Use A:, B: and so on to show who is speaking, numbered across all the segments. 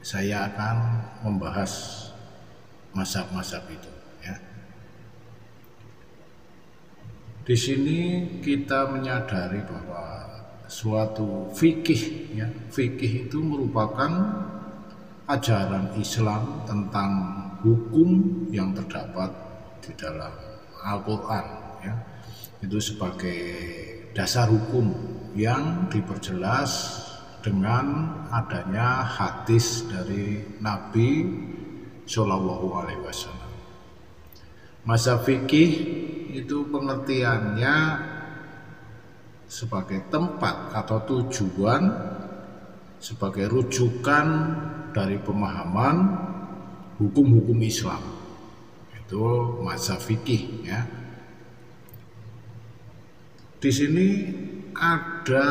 A: saya akan membahas mazhab-mazhab itu ya. Di sini kita menyadari bahwa suatu fikih ya, fikih itu merupakan ajaran Islam tentang hukum yang terdapat di dalam Al-Quran ya. Itu sebagai dasar hukum yang diperjelas dengan adanya hadis dari Nabi Shallallahu Alaihi Wasallam. Mazhab fikih itu pengertiannya sebagai tempat atau tujuan, sebagai rujukan dari pemahaman hukum-hukum Islam. Itu mazhab fikih ya. Di sini ada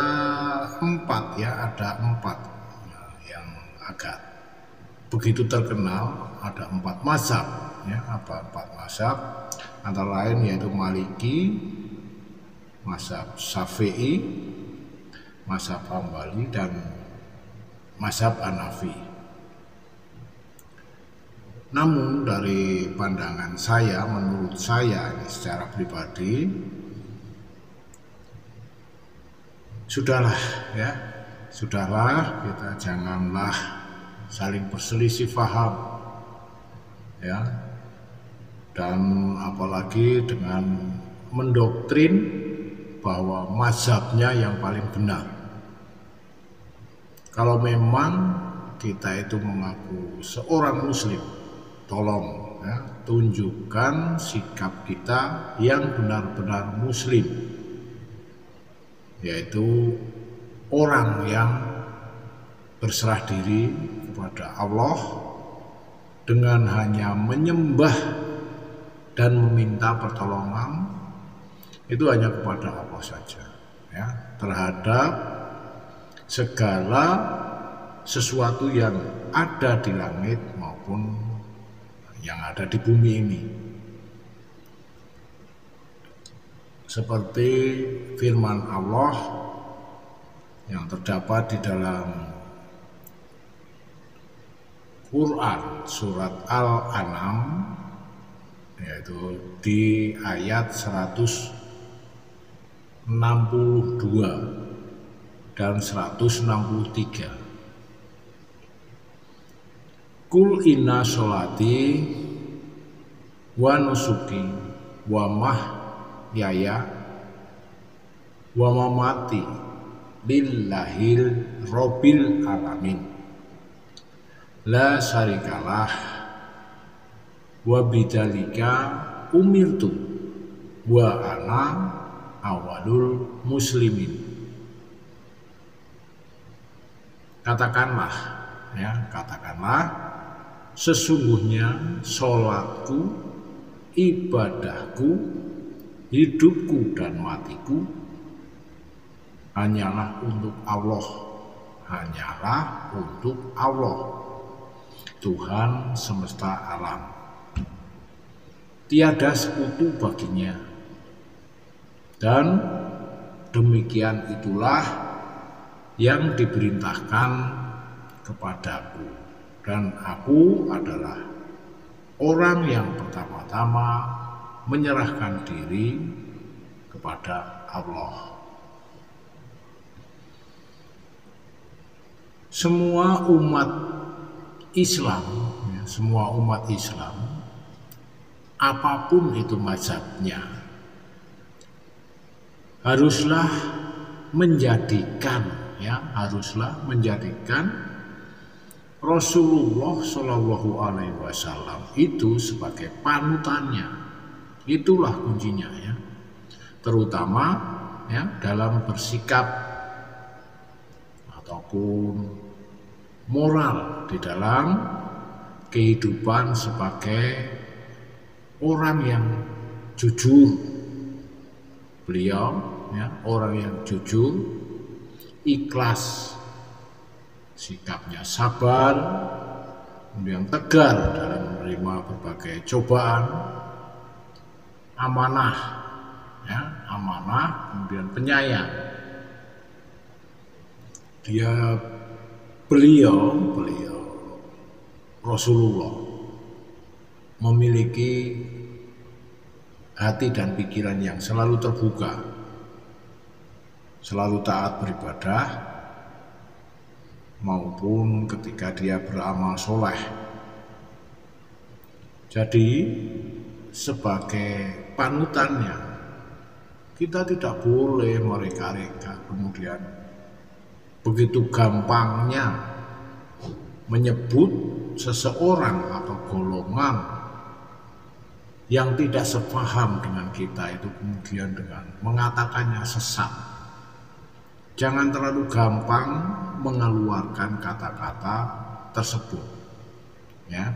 A: empat yang agak begitu terkenal. Ada 4 mazhab ya, apa 4 mazhab antara lain yaitu Maliki, mazhab Syafi'i, mazhab Hambali, dan mazhab Hanafi. Namun dari pandangan saya, menurut saya ini secara pribadi, sudahlah kita janganlah saling berselisih paham ya, dan apalagi dengan mendoktrin bahwa mazhabnya yang paling benar. Kalau memang kita itu mengaku seorang muslim, tolong ya, tunjukkan sikap kita yang benar-benar muslim, yaitu orang yang berserah diri kepada Allah dengan hanya menyembah dan meminta pertolongan itu hanya kepada Allah saja ya, terhadap segala sesuatu yang ada di langit maupun yang ada di bumi ini. Seperti firman Allah yang terdapat di dalam Quran surat Al-An'am, yaitu di ayat 162 dan 163. Kul inna sholati wa nusuki wa mahyaya wa mamati lillahil rabbil alamin la syarikalah wa bidzalika umirtu wa ana awalul muslimin. Katakanlah sesungguhnya sholatku, ibadahku, hidupku dan matiku hanyalah untuk Allah, Tuhan semesta alam. Tiada sekutu baginya. Dan demikian itulah yang diperintahkan kepadaku, dan aku adalah orang yang pertama-tama menyerahkan diri kepada Allah. Semua umat Islam, apapun itu mazhabnya, haruslah menjadikan Rasulullah Shallallahu Alaihi Wasallam itu sebagai panutannya. Itulah kuncinya ya, terutama ya dalam bersikap ataupun moral di dalam kehidupan sebagai orang yang jujur. Beliau ya, orang yang jujur, ikhlas, sikapnya sabar, kemudian tegar dalam menerima berbagai cobaan, amanah, kemudian penyayang. Beliau Rasulullah memiliki hati dan pikiran yang selalu terbuka, selalu taat beribadah, maupun ketika dia beramal soleh. Jadi sebagai panutannya, kita tidak boleh mereka-reka, kemudian begitu gampangnya menyebut seseorang atau golongan yang tidak sepaham dengan kita itu kemudian dengan mengatakannya sesat. Jangan terlalu gampang mengeluarkan kata-kata tersebut, ya.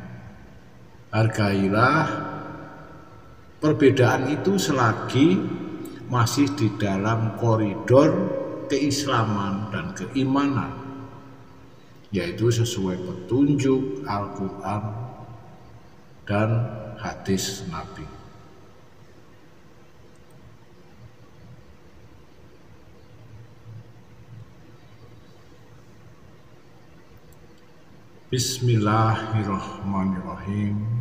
A: Hargailah perbedaan itu selagi masih di dalam koridor keislaman dan keimanan, yaitu sesuai petunjuk Al-Quran dan hadis Nabi. Bismillahirrahmanirrahim.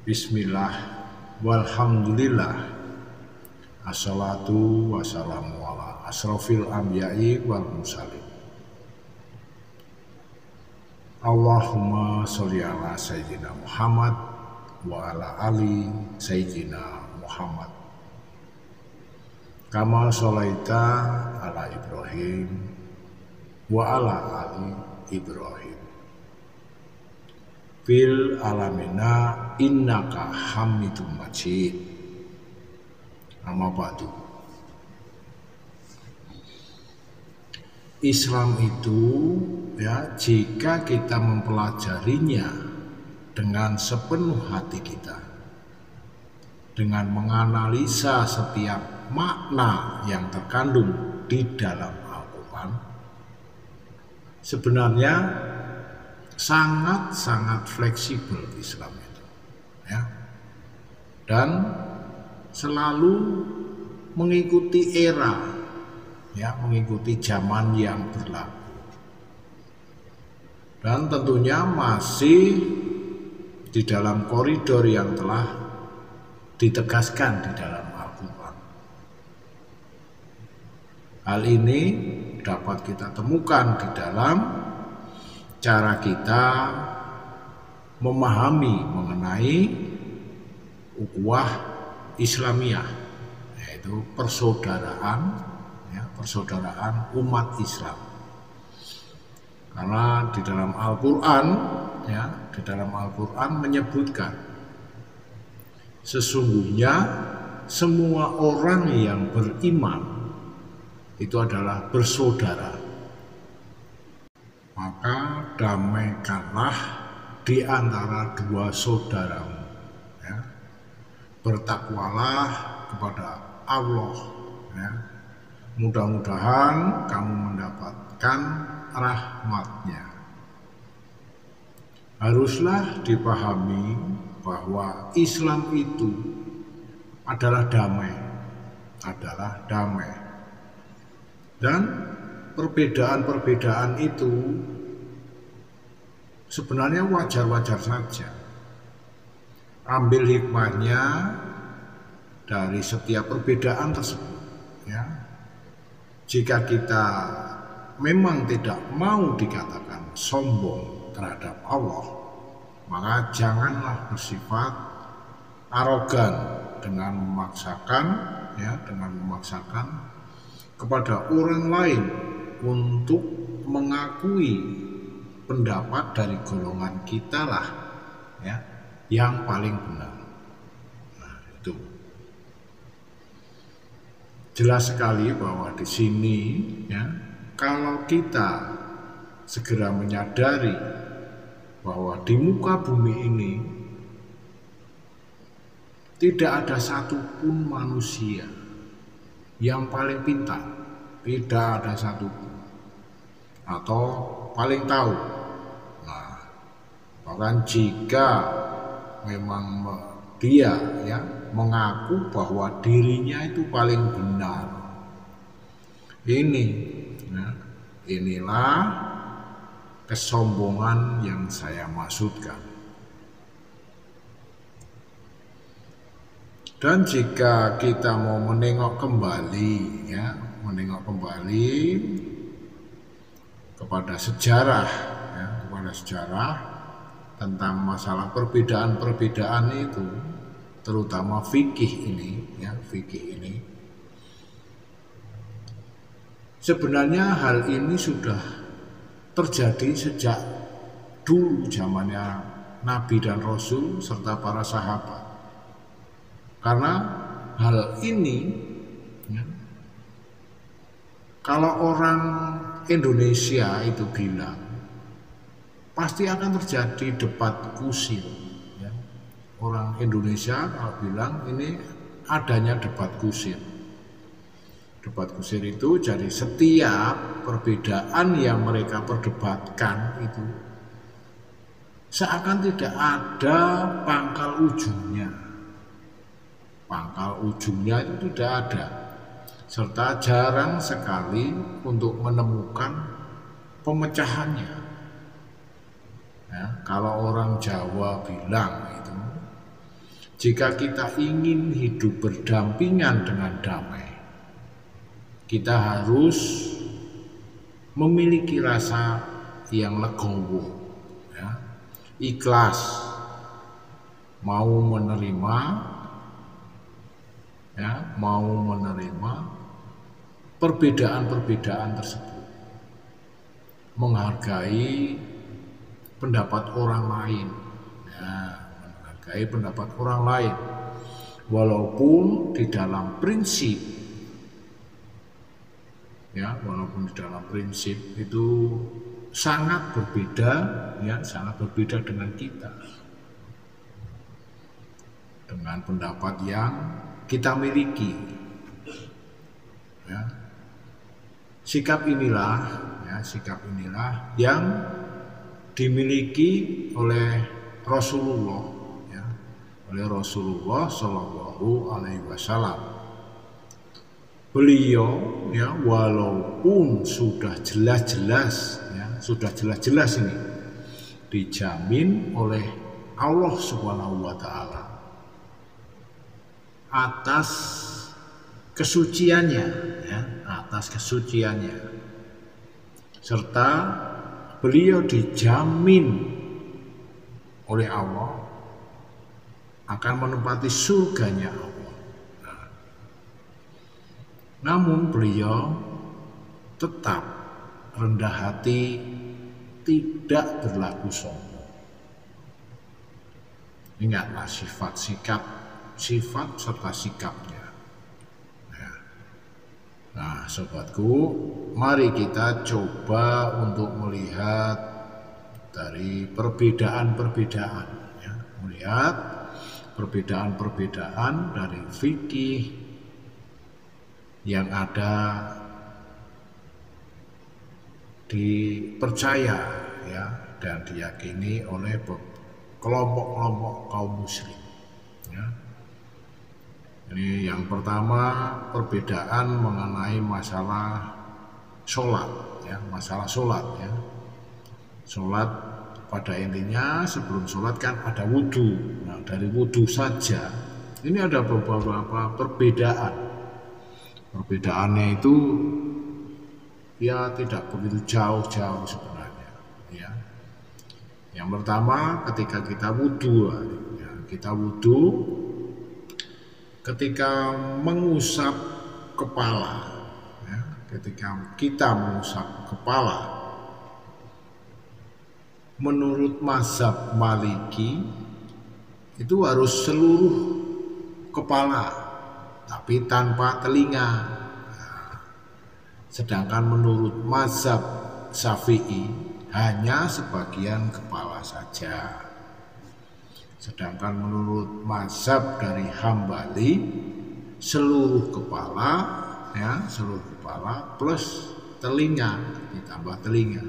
A: Bismillah walhamdulillah. Assalatu wassalamu ala asrofil anbiya'i wal mursalin. Allahumma sholli ala sayyidina Muhammad wa ala ali sayyidina Muhammad. Kama sholaita ala Ibrahim wa ala ali Ibrahim fil alamina innaka hamidum majid. Amma ba'du. Islam itu, ya, jika kita mempelajarinya dengan sepenuh hati kita, dengan menganalisa setiap makna yang terkandung di dalam Al-Quran, sebenarnya sangat-sangat fleksibel Islam itu, ya, dan selalu mengikuti era, ya, mengikuti zaman yang berlaku, dan tentunya masih di dalam koridor yang telah ditegaskan di dalam Al-Quran. Hal ini dapat kita temukan di dalam cara kita memahami mengenai ukhuwah Islamiyah, yaitu persaudaraan, ya, persaudaraan umat Islam. Karena di dalam Al-Quran, ya, di dalam Al-Quran menyebutkan sesungguhnya semua orang yang beriman itu adalah bersaudara. Maka damaikanlah di antara dua saudaramu, ya. Bertakwalah kepada Allah, ya. Mudah-mudahan kamu mendapatkan rahmatnya. Haruslah dipahami bahwa Islam itu adalah damai, dan perbedaan-perbedaan itu sebenarnya wajar-wajar saja. Ambil hikmahnya dari setiap perbedaan tersebut, ya. Jika kita memang tidak mau dikatakan sombong terhadap Allah, maka janganlah bersifat arogan dengan memaksakan, ya, kepada orang lain untuk mengakui pendapat dari golongan kita lah, ya, yang paling benar. Nah, itu jelas sekali bahwa di sini, ya, kalau kita segera menyadari bahwa di muka bumi ini tidak ada satupun manusia yang paling pintar, tidak ada satupun, atau paling tahu. Nah, bahkan jika memang dia, ya, mengaku bahwa dirinya itu paling benar, inilah kesombongan yang saya maksudkan. Dan jika kita mau menengok kembali kepada sejarah tentang masalah perbedaan-perbedaan itu, terutama fikih ini. Sebenarnya hal ini sudah terjadi sejak dulu zamannya Nabi dan Rasul serta para sahabat. Karena hal ini kalau orang Indonesia itu bilang, pasti akan terjadi debat kusir. Orang Indonesia kalau bilang ini adanya debat kusir. Debat kusir itu jadi setiap perbedaan yang mereka perdebatkan itu seakan tidak ada pangkal ujungnya. Pangkal ujungnya itu tidak ada, serta jarang sekali untuk menemukan pemecahannya. Kalau orang Jawa bilang itu, jika kita ingin hidup berdampingan dengan damai, kita harus memiliki rasa yang legowo, ikhlas, mau menerima perbedaan-perbedaan tersebut, menghargai pendapat orang lain, walaupun di dalam prinsip itu sangat berbeda dengan kita, dengan pendapat yang kita miliki. Sikap inilah yang dimiliki oleh Rasulullah, Shallallahu Alaihi Wasallam. Beliau walaupun sudah jelas-jelas ini dijamin oleh Allah Subhanahu wa Ta'ala atas kesuciannya, serta beliau dijamin oleh Allah akan menempati surganya Allah. Namun beliau tetap rendah hati, tidak berlaku sombong. Ingatlah sifat serta sikapnya. Nah, sobatku, mari kita coba untuk melihat dari perbedaan-perbedaan, melihat perbedaan-perbedaan dari fikih yang ada dipercaya dan diyakini oleh kelompok-kelompok kaum muslim. Ini yang pertama, perbedaan mengenai masalah sholat. Sholat pada intinya sebelum sholat kan ada wudhu. Nah, dari wudhu saja ini ada beberapa perbedaan. Perbedaannya itu tidak begitu jauh-jauh sebenarnya. Yang pertama, ketika kita wudhu, ketika mengusap kepala, ketika kita mengusap kepala, menurut mazhab Maliki itu harus seluruh kepala tapi tanpa telinga. Sedangkan menurut mazhab Syafi'i hanya sebagian kepala saja. Sedangkan menurut mazhab dari Hambali seluruh kepala plus telinga, ditambah telinga.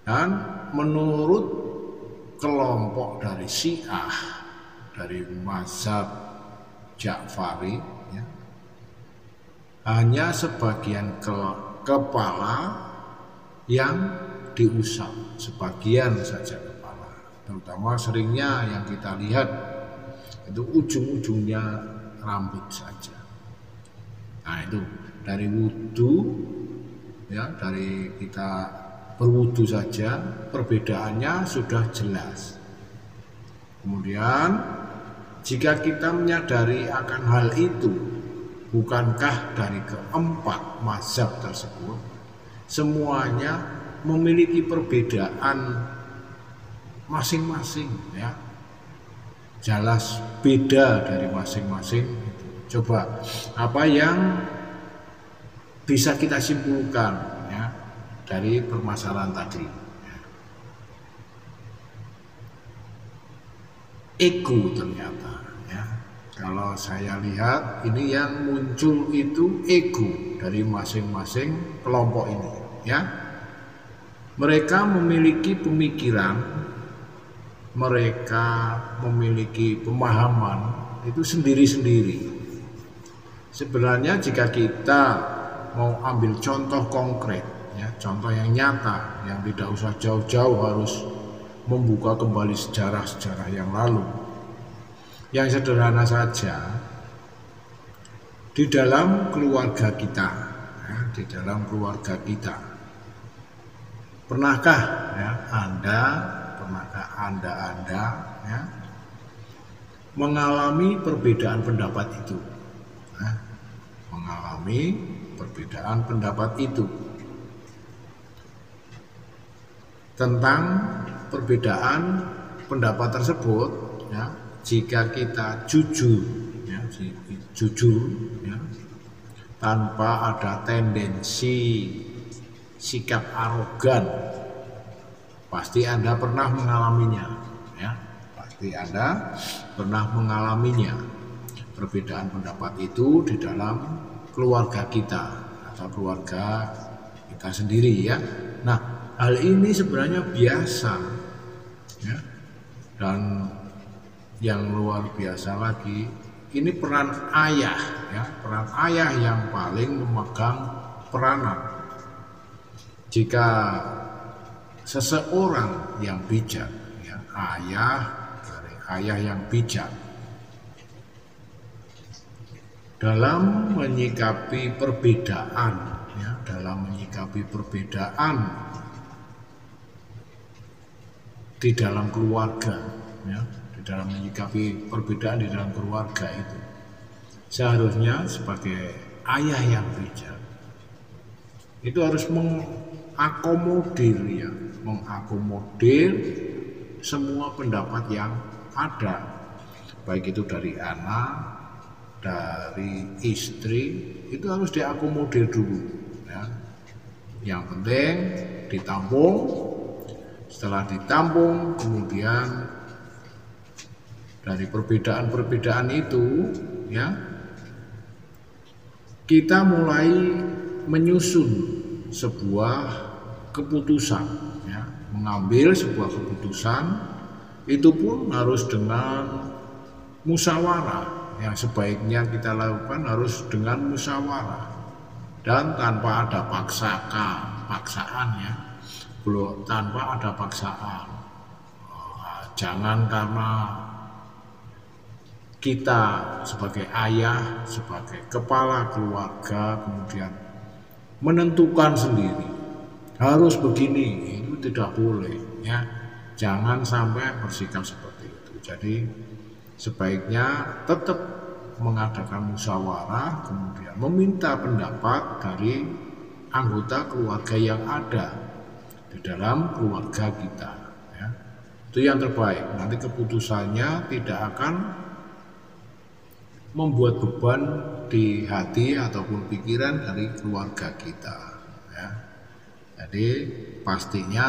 A: Dan menurut kelompok dari Syiah, dari mazhab Ja'fari, hanya sebagian kepala yang diusap sebagian saja kepala, terutama seringnya yang kita lihat itu ujung-ujungnya rambut saja. Nah itu dari wudhu ya, dari kita berwudhu saja perbedaannya sudah jelas. Kemudian jika kita menyadari akan hal itu, bukankah dari keempat mazhab tersebut semuanya memiliki perbedaan masing-masing ya, jelas beda dari masing-masing. Coba apa yang bisa kita simpulkan ya dari permasalahan tadi? Ego ternyata ya. Kalau saya lihat ini yang muncul itu ego dari masing-masing kelompok ini ya. Mereka memiliki pemikiran, mereka memiliki pemahaman itu sendiri-sendiri. Sebenarnya jika kita mau ambil contoh konkret ya, contoh yang nyata, yang tidak usah jauh-jauh harus membuka kembali sejarah-sejarah yang lalu, yang sederhana saja di dalam keluarga kita ya, di dalam keluarga kita pernahkah ya Anda ya, mengalami perbedaan pendapat itu ya, mengalami perbedaan pendapat itu tentang perbedaan pendapat tersebut ya, jika kita jujur ya, tanpa ada tendensi sikap arogan, pasti Anda pernah mengalaminya ya, pasti Anda pernah mengalaminya, perbedaan pendapat itu di dalam keluarga kita atau keluarga kita sendiri ya. Nah hal ini sebenarnya biasa ya, dan yang luar biasa lagi ini peran ayah ya, peran ayah yang paling memegang peranan. Jika seseorang yang bijak ya, ayah yang bijak dalam menyikapi perbedaan ya, dalam menyikapi perbedaan di dalam keluarga ya, di dalam menyikapi perbedaan di dalam keluarga itu seharusnya sebagai ayah yang bijak itu harus mengakomodir ya, mengakomodir semua pendapat yang ada, baik itu dari anak, dari istri, itu harus diakomodir dulu ya. Yang penting ditampung. Setelah ditampung, kemudian dari perbedaan-perbedaan itu ya, kita mulai menyusun sebuah keputusan ya, mengambil sebuah keputusan itu pun harus dengan musyawarah. Yang sebaiknya kita lakukan harus dengan musyawarah dan tanpa ada paksaan ya, belum, tanpa ada paksaan. Jangan karena kita sebagai ayah, sebagai kepala keluarga kemudian menentukan sendiri harus begini, itu tidak boleh ya. Jangan sampai bersikap seperti itu. Jadi sebaiknya tetap mengadakan musyawarah, kemudian meminta pendapat dari anggota keluarga yang ada di dalam keluarga kita ya. Itu yang terbaik. Nanti keputusannya tidak akan membuat beban di hati ataupun pikiran dari keluarga kita ya. Jadi pastinya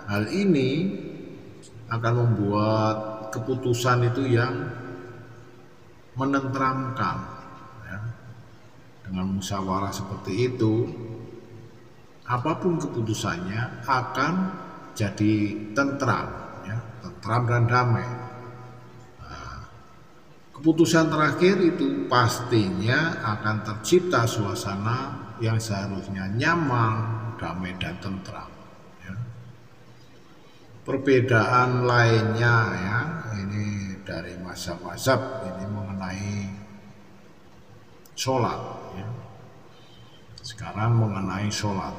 A: hal ini akan membuat keputusan itu yang menenteramkan ya. Dengan musyawarah seperti itu, apapun keputusannya akan jadi tentram ya, tentram dan damai. Nah, keputusan terakhir itu pastinya akan tercipta suasana yang seharusnya nyaman, damai dan tentram ya. Perbedaan lainnya ya, ini dari mazhab-mazhab ini mengenai sholat ya. Sekarang mengenai sholat,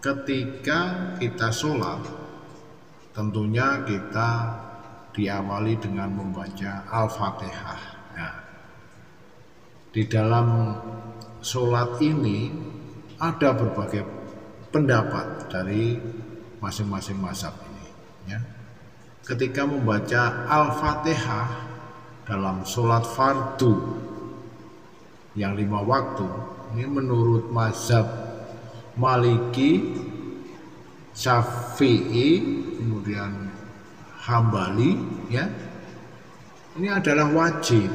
A: ketika kita sholat tentunya kita diawali dengan membaca Al-Fatihah ya. Di dalam sholat ini ada berbagai pendapat dari masing-masing mazhab ini ya. Ketika membaca Al-Fatihah dalam sholat fardu yang 5 waktu, ini menurut mazhab Maliki, Syafi'i, kemudian Hambali ya, ini adalah wajib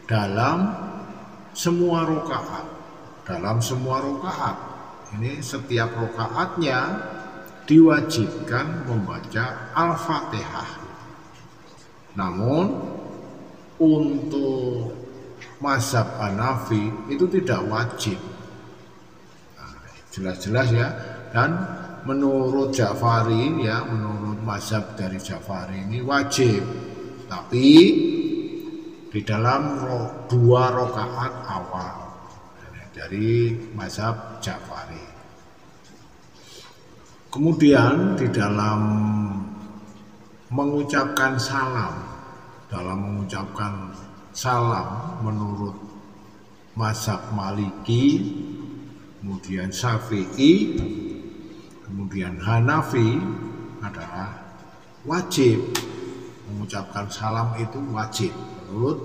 A: dalam semua rakaat. Dalam semua rakaat ini setiap rakaatnya diwajibkan membaca Al-Fatihah. Namun untuk mazhab Hanafi itu tidak wajib. Nah, jelas-jelas ya. Dan menurut Ja'fari ya, menurut mazhab dari Ja'fari ini wajib. Tapi di dalam 2 rakaat awal dari mazhab Ja'fari. Kemudian di dalam mengucapkan salam, menurut mazhab Maliki, kemudian Syafi'i, kemudian Hanafi adalah wajib. Mengucapkan salam itu wajib menurut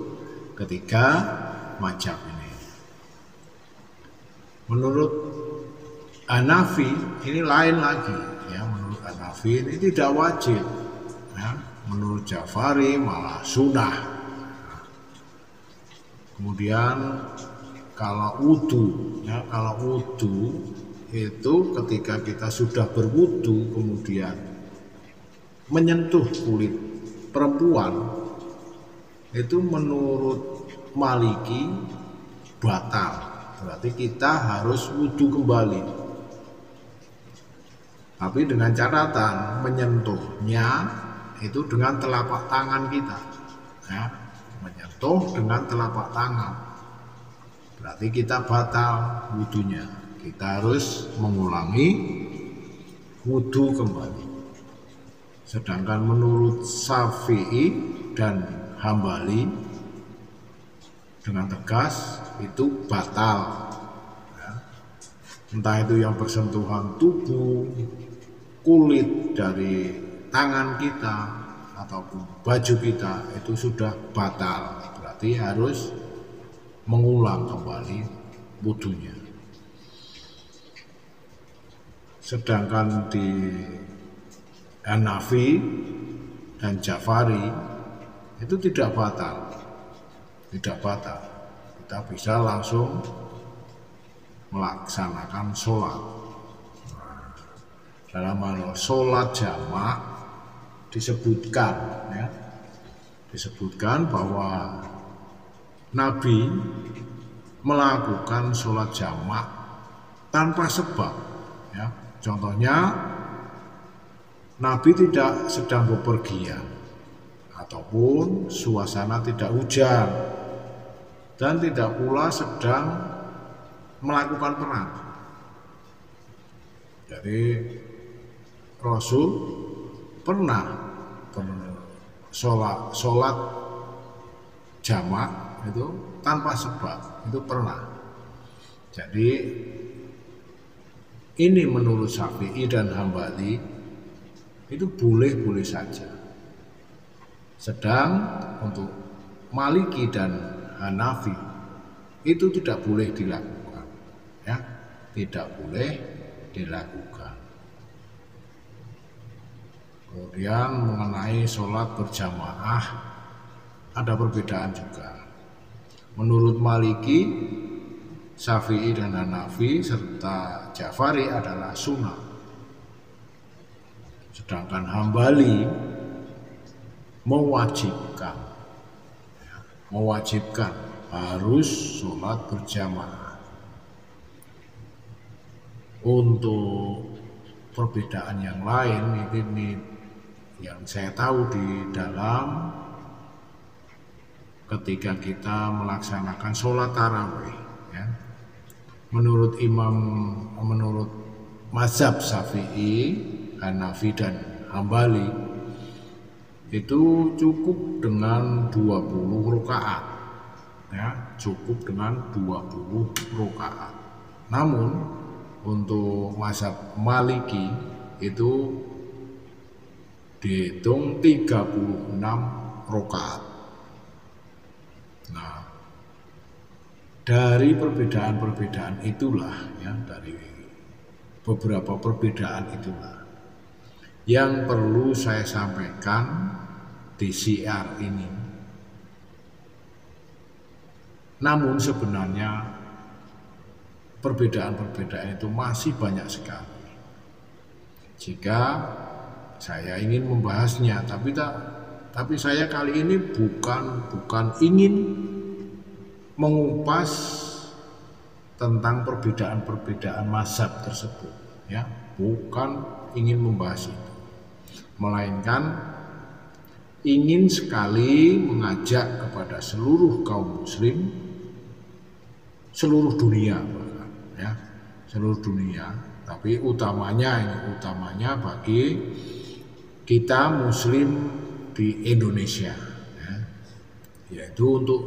A: ketiga mazhab ini. Menurut Hanafi ini lain lagi ya, menurut Hanafi ini tidak wajib ya. Menurut Ja'fari malah sunnah. Kemudian kalau wudu ya, itu ketika kita sudah berwudu kemudian menyentuh kulit perempuan, itu menurut Maliki batal, berarti kita harus wudu kembali. Tapi dengan catatan menyentuhnya itu dengan telapak tangan kita ya, menyentuh dengan telapak tangan, berarti kita batal wudunya, kita harus mengulangi wudu kembali. Sedangkan menurut Syafi'i dan Hambali dengan tegas itu batal ya. Entah itu yang bersentuhan tubuh, kulit dari tangan kita ataupun baju kita itu sudah batal, berarti harus mengulang kembali wudunya. Sedangkan di Hanafi dan Ja'fari itu tidak batal, kita bisa langsung melaksanakan sholat. Dalam hal sholat jamak disebutkan bahwa Nabi melakukan sholat jamak tanpa sebab ya. Contohnya Nabi tidak sedang bepergian ataupun suasana tidak hujan dan tidak pula sedang melakukan perang. Jadi Rasul pernah sholat jamak itu tanpa sebab, itu pernah. Jadi ini menurut Syafi'i dan Hambali itu boleh-boleh saja. Sedang untuk Maliki dan Hanafi itu tidak boleh dilakukan ya, tidak boleh dilakukan. Kemudian mengenai sholat berjamaah ada perbedaan juga. Menurut Maliki, Syafi'i dan Hanafi serta Ja'fari adalah sunnah. Sedangkan Hambali mewajibkan harus sholat berjamaah. Untuk perbedaan yang lain ini yang saya tahu di dalam ketika kita melaksanakan sholat tarawih, ya, menurut mazhab Syafi'i, Hanafi dan Hambali itu cukup dengan 20 rakaat, ya, cukup dengan 20 rakaat. Namun untuk mazhab Maliki itu dihitung 36 rakaat. Nah, dari perbedaan-perbedaan itulah, ya, dari beberapa perbedaan itulah yang perlu saya sampaikan di siar ini. Namun sebenarnya perbedaan-perbedaan itu masih banyak sekali. Jika saya ingin membahasnya, tapi saya kali ini bukan ingin mengupas tentang perbedaan-perbedaan mazhab tersebut, ya, bukan ingin membahas itu, melainkan ingin sekali mengajak kepada seluruh kaum muslim, seluruh dunia bahkan, ya, seluruh dunia, tapi utamanya bagi kita muslim di Indonesia, ya, yaitu untuk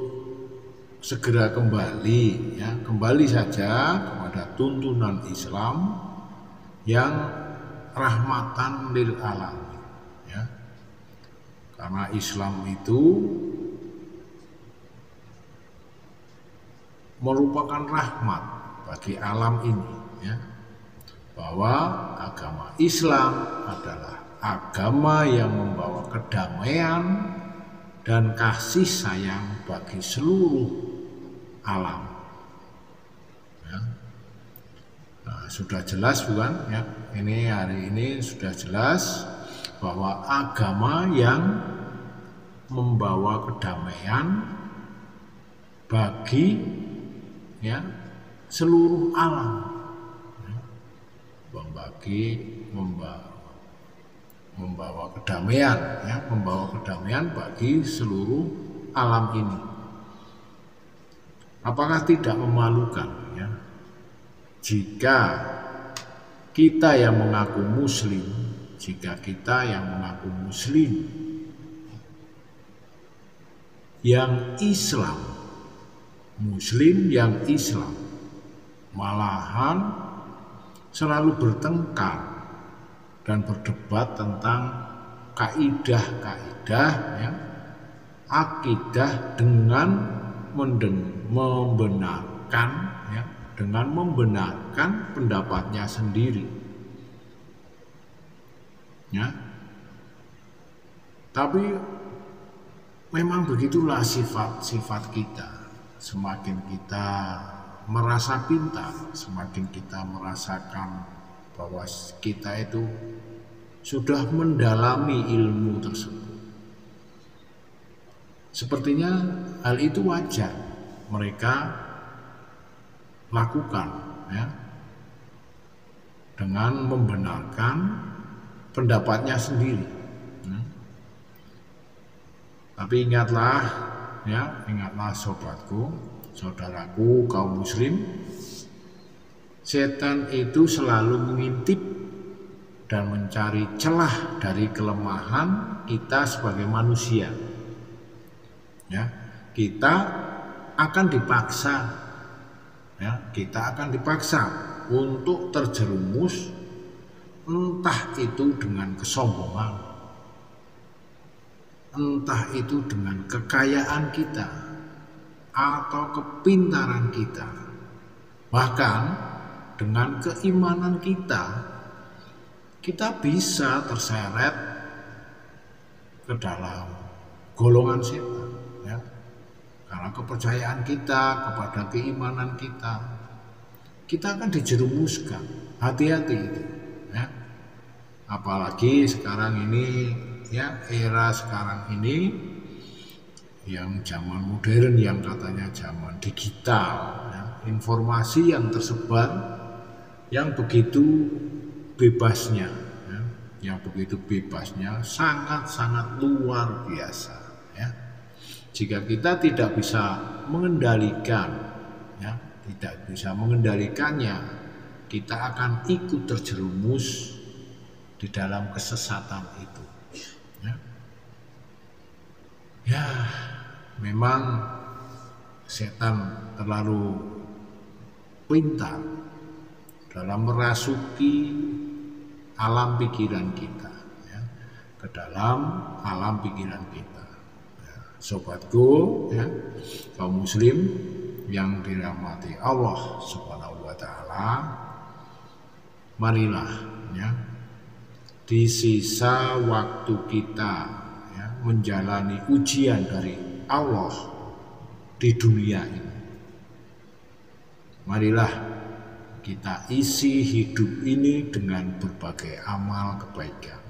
A: segera kembali saja kepada tuntunan Islam yang rahmatan lil alamin, ya. Karena Islam itu merupakan rahmat bagi alam ini, ya, bahwa agama Islam adalah agama yang membawa kedamaian dan kasih sayang bagi seluruh alam, ya. Nah, sudah jelas bukan, ya, ini hari ini sudah jelas bahwa agama yang membawa kedamaian bagi, ya, seluruh alam, ya, membawa kedamaian, ya, membawa kedamaian bagi seluruh alam ini. Apakah tidak memalukan, ya, jika kita yang mengaku muslim, yang Islam, muslim yang Islam, malahan selalu bertengkar dan berdebat tentang kaidah-kaidah, ya, akidah dengan membenarkan, ya, dengan membenarkan pendapatnya sendiri, ya. Tapi memang begitulah sifat kita. Semakin kita merasa pintar, semakin kita merasakan bahwa kita itu sudah mendalami ilmu tersebut, sepertinya hal itu wajar mereka lakukan, ya, dengan membenarkan pendapatnya sendiri, ya. Tapi ingatlah, ya, ingatlah sobatku, saudaraku kaum muslim, setan itu selalu mengintip dan mencari celah dari kelemahan kita sebagai manusia, ya. Kita akan dipaksa untuk terjerumus, entah itu dengan kesombongan, entah itu dengan kekayaan kita atau kepintaran kita, bahkan dengan keimanan kita bisa terseret ke dalam golongan setan, ya. Karena kepercayaan kita kepada keimanan kita akan dijerumuskan. Hati-hati itu, ya. Apalagi sekarang ini, ya, era sekarang ini yang zaman modern, yang katanya zaman digital, ya, informasi yang tersebar yang begitu bebasnya, ya, yang begitu bebasnya sangat-sangat luar biasa ya. Jika kita tidak bisa mengendalikan ya, tidak bisa mengendalikannya, kita akan ikut terjerumus di dalam kesesatan itu ya. Ya, memang setan terlalu pintar dalam merasuki alam pikiran kita ya, ke dalam alam pikiran kita ya. Sobatku ya, kaum muslim yang dirahmati Allah Subhanahu wa taala, marilah ya, di sisa waktu kita ya, menjalani ujian dari Allah di dunia ini, marilah kita isi hidup ini dengan berbagai amal kebaikan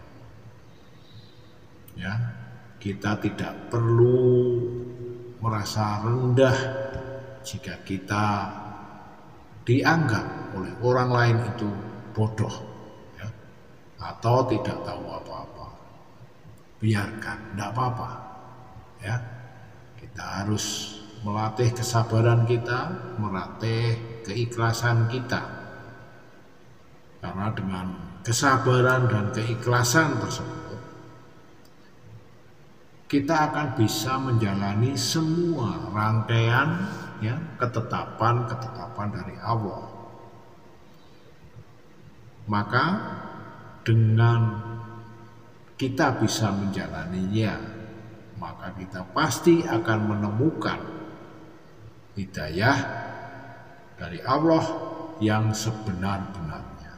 A: ya. Kita tidak perlu merasa rendah jika kita dianggap oleh orang lain itu bodoh ya, atau tidak tahu apa-apa. Biarkan, tidak apa-apa ya. Kita harus melatih kesabaran kita, melatih keikhlasan kita, karena dengan kesabaran dan keikhlasan tersebut kita akan bisa menjalani semua rangkaian ya, ketetapan dari Allah. Maka dengan kita bisa menjalaninya, maka kita pasti akan menemukan hidayah dari Allah yang sebenar-benarnya.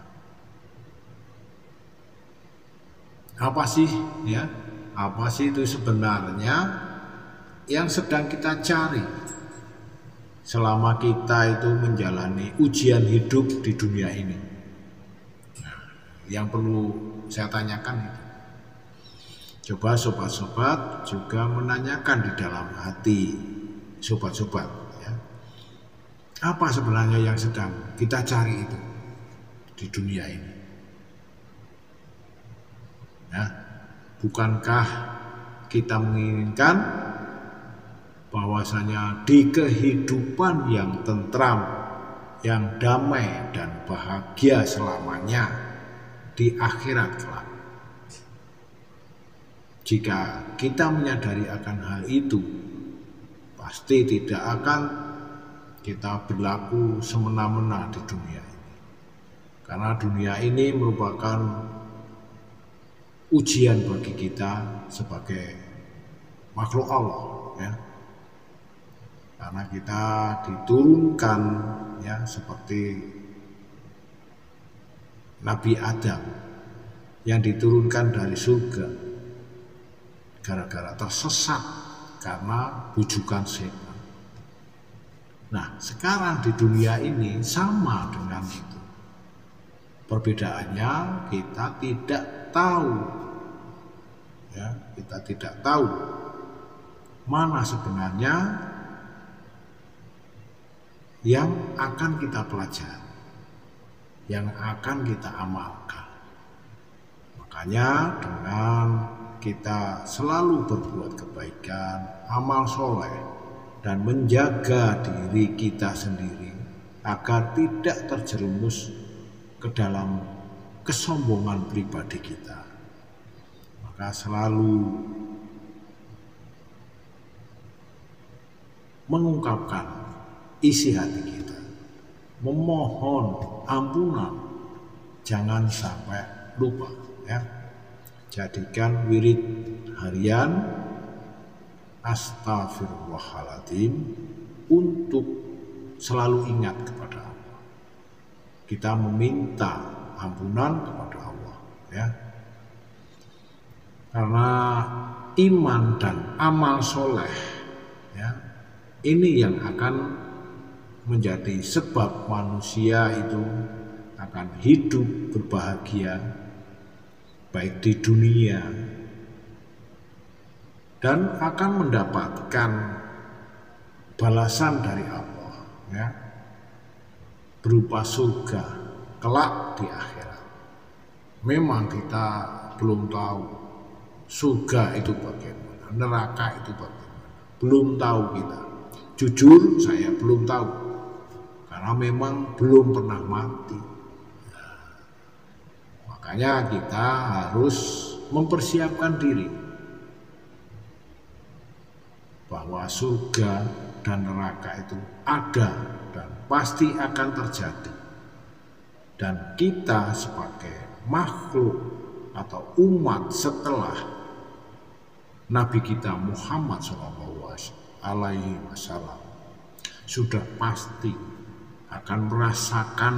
A: Apa sih ya? Apa sih itu sebenarnya yang sedang kita cari selama kita itu menjalani ujian hidup di dunia ini? Nah, yang perlu saya tanyakan itu. Coba sobat-sobat juga menanyakan di dalam hati sobat-sobat ya. Apa sebenarnya yang sedang kita cari itu di dunia ini? Ya, bukankah kita menginginkan bahwasanya di kehidupan yang tentram, yang damai dan bahagia selamanya di akhirat kelak? Jika kita menyadari akan hal itu, pasti tidak akan kita berlaku semena-mena di dunia ini. Karena dunia ini merupakan ujian bagi kita sebagai makhluk Allah ya. Karena kita diturunkan ya seperti Nabi Adam yang diturunkan dari surga gara-gara tersesat karena bujukan setan. Nah, sekarang di dunia ini sama dengan itu. Perbedaannya kita tidak tahu ya, kita tidak tahu mana sebenarnya yang akan kita pelajari, yang akan kita amalkan. Makanya dengan kita selalu berbuat kebaikan, amal soleh, dan menjaga diri kita sendiri agar tidak terjerumus ke dalam kesombongan pribadi kita, maka selalu mengungkapkan isi hati kita, memohon ampunan, jangan sampai lupa ya. Jadikan wirid harian Astaghfirullahaladzim untuk selalu ingat kepada Allah. Kita meminta ampunan kepada Allah ya. Karena iman dan amal soleh ya, ini yang akan menjadi sebab manusia itu akan hidup berbahagia baik di dunia dan akan mendapatkan balasan dari Allah ya, berupa surga kelak di akhirat. Memang kita belum tahu. Surga itu bagaimana, neraka itu bagaimana, belum tahu kita. Jujur saya belum tahu, karena memang belum pernah mati. Makanya kita harus mempersiapkan diri bahwa surga dan neraka itu ada dan pasti akan terjadi. Dan kita sebagai makhluk atau umat setelah Nabi kita Muhammad SAW sudah pasti akan merasakan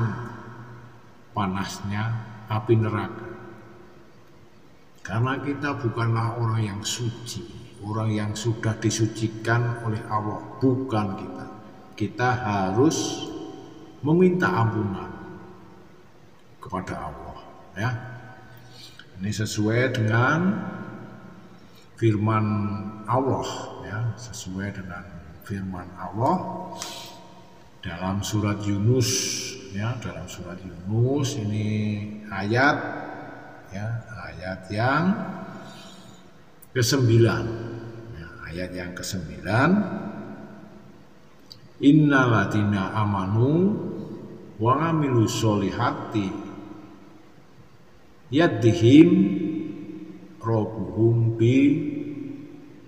A: panasnya api neraka. Karena kita bukanlah orang yang suci, orang yang sudah disucikan oleh Allah, bukan kita. Kita harus meminta ampunan kepada Allah, ya. Ini sesuai dengan firman Allah, ya, sesuai dengan firman Allah dalam surat Yunus, ya, dalam surat Yunus ini ayat, ya, ayat yang ke-9, ya, ayat yang ke-9. Innaladina amanu wa amilu sholihati yaddihim rabbuhum bi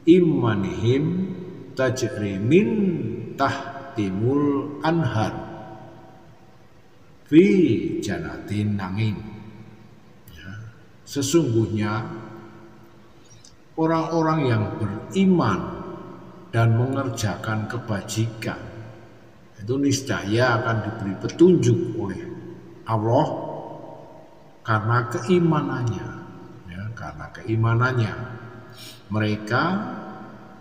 A: imanihim tajri min tahtimul anhar fi jannatin na'im. Ya, sesungguhnya orang-orang yang beriman dan mengerjakan kebajikan itu niscaya akan diberi petunjuk oleh Allah karena keimanannya, ya, karena keimanannya mereka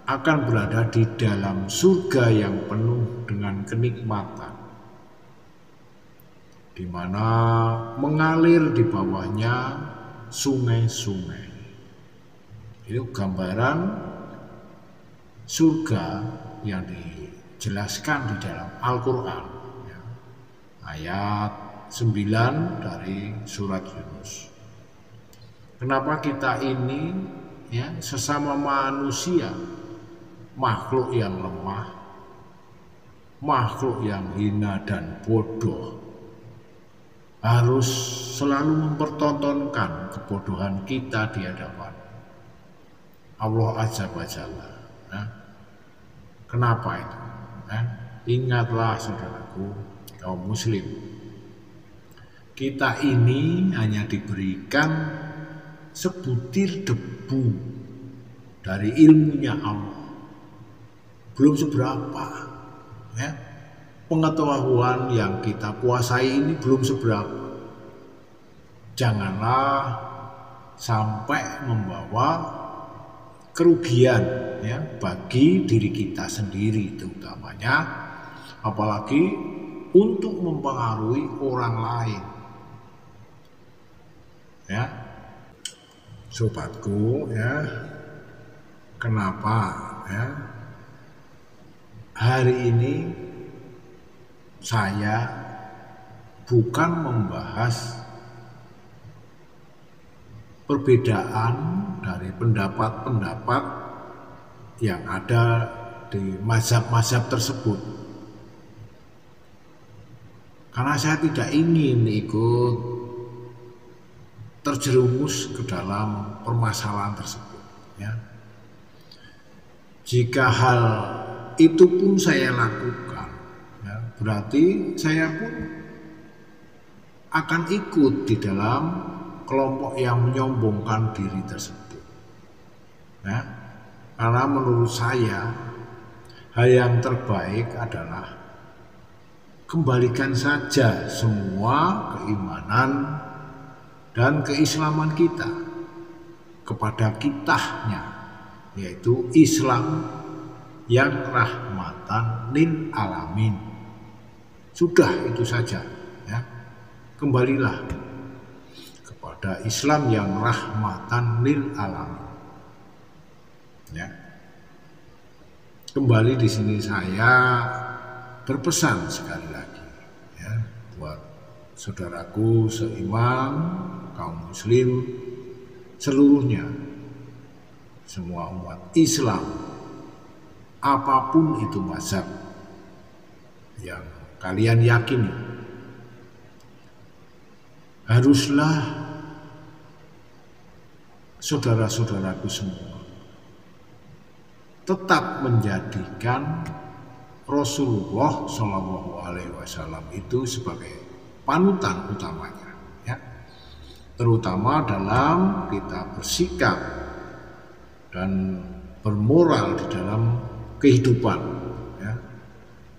A: akan berada di dalam surga yang penuh dengan kenikmatan, di mana mengalir di bawahnya sungai-sungai. Itu gambaran surga yang dijelaskan di dalam Al-Quran, ya. Ayat 9 dari surat Yunus. Kenapa kita ini, ya, sesama manusia, makhluk yang lemah, makhluk yang hina dan bodoh, harus selalu mempertontonkan kebodohan kita di hadapan Allah Azza wa Jalla. Ya. Kenapa itu? Ya. Ingatlah saudaraku kaum muslim, kita ini hanya diberikan sebutir debu dari ilmunya Allah, belum seberapa, ya. Pengetahuan yang kita kuasai ini belum seberapa. Janganlah sampai membawa kerugian, ya, bagi diri kita sendiri terutamanya, apalagi untuk mempengaruhi orang lain, ya. Sobatku, ya, kenapa, ya, hari ini saya bukan membahas perbedaan dari pendapat-pendapat yang ada di mazhab-mazhab tersebut, karena saya tidak ingin ikut terjerumus ke dalam permasalahan tersebut, ya. Jika hal itu pun saya lakukan, ya, berarti saya pun akan ikut di dalam kelompok yang menyombongkan diri tersebut, ya. Karena menurut saya hal yang terbaik adalah kembalikan saja semua keimanan dan keislaman kita kepada kitahnya, yaitu Islam yang rahmatan lil alamin. Sudah itu saja, ya. Kembalilah kepada Islam yang rahmatan lil alamin, ya. Kembali di sini saya berpesan sekali lagi, ya, buat saudaraku seiman kaum muslim seluruhnya, semua umat Islam, apapun itu mazhab yang kalian yakini, haruslah saudara-saudaraku semua tetap menjadikan Rasulullah Shallallahu Alaihi Wasallam itu sebagai panutan utamanya, ya, terutama dalam kita bersikap dan bermoral di dalam kehidupan, ya,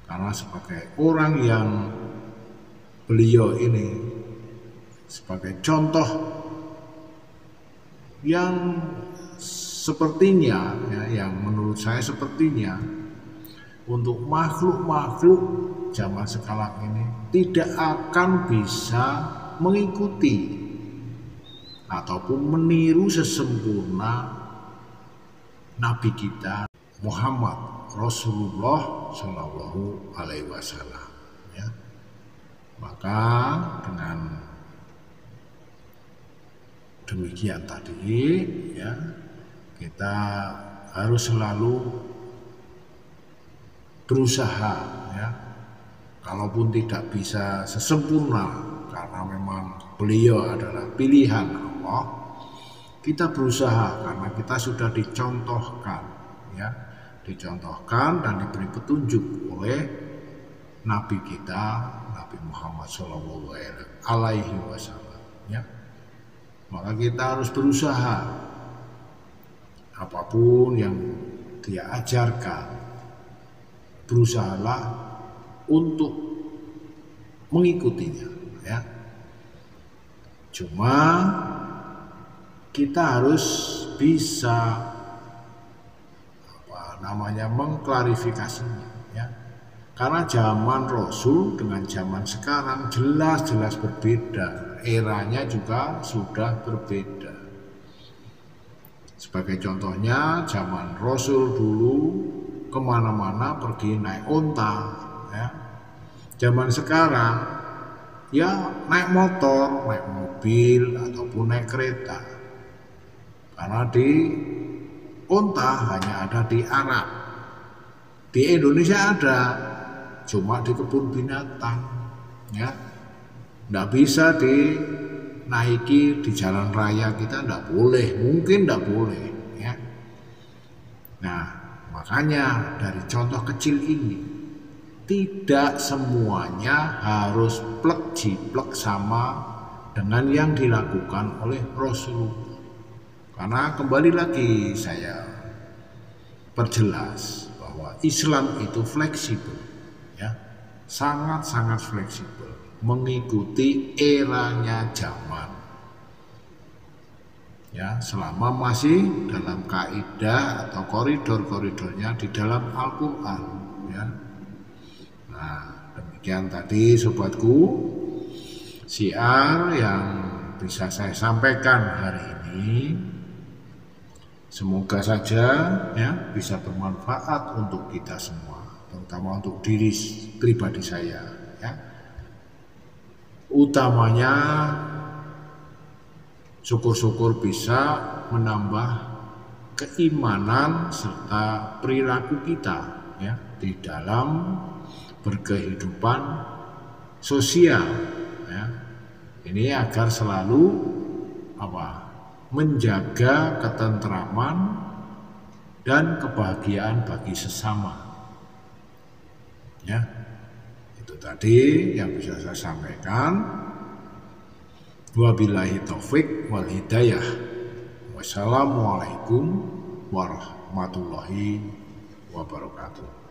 A: karena sebagai orang yang beliau ini sebagai contoh yang sepertinya, ya, yang menurut saya sepertinya untuk makhluk-makhluk zaman sekarang ini tidak akan bisa mengikuti ataupun meniru sesempurna Nabi kita Muhammad Rasulullah Shallallahu Alaihi Wasallam, ya. Maka dengan demikian tadi, ya, kita harus selalu berusaha, ya, kalaupun tidak bisa sesempurna karena memang beliau adalah pilihan Allah, kita berusaha karena kita sudah dicontohkan, ya, dicontohkan dan diberi petunjuk oleh Nabi kita, Nabi Muhammad Shallallahu Alaihi Wasallam, ya. Maka kita harus berusaha apapun yang dia ajarkan, berusahalah untuk mengikutinya, ya. Cuma kita harus bisa mengklarifikasinya, ya. Karena zaman Rasul dengan zaman sekarang jelas-jelas berbeda, eranya juga sudah berbeda. Sebagai contohnya, zaman Rasul dulu kemana-mana pergi naik onta, ya. Zaman sekarang ya naik motor, naik mobil ataupun naik kereta. Karena di onta hanya ada di Arab, di Indonesia ada, cuma di kebun binatang, ya. Nggak bisa dinaiki di jalan raya, kita nggak boleh, mungkin nggak boleh, ya. Nah, makanya dari contoh kecil ini tidak semuanya harus plek jiplek sama dengan yang dilakukan oleh Rasulullah. Karena kembali lagi saya perjelas bahwa Islam itu fleksibel, ya, sangat-sangat fleksibel, mengikuti eranya zaman, ya, selama masih dalam kaidah atau koridor-koridornya di dalam Al-Quran, ya. Nah, demikian tadi sobatku syiar yang bisa saya sampaikan hari ini. Semoga saja, ya, bisa bermanfaat untuk kita semua, terutama untuk diri pribadi saya, ya. Utamanya syukur-syukur bisa menambah keimanan serta perilaku kita, ya, di dalam berkehidupan sosial, ya. Ini agar selalu menjaga ketentraman dan kebahagiaan bagi sesama, ya. Itu tadi yang bisa saya sampaikan. Wabillahi taufik wal hidayah. Wassalamualaikum warahmatullahi wabarakatuh.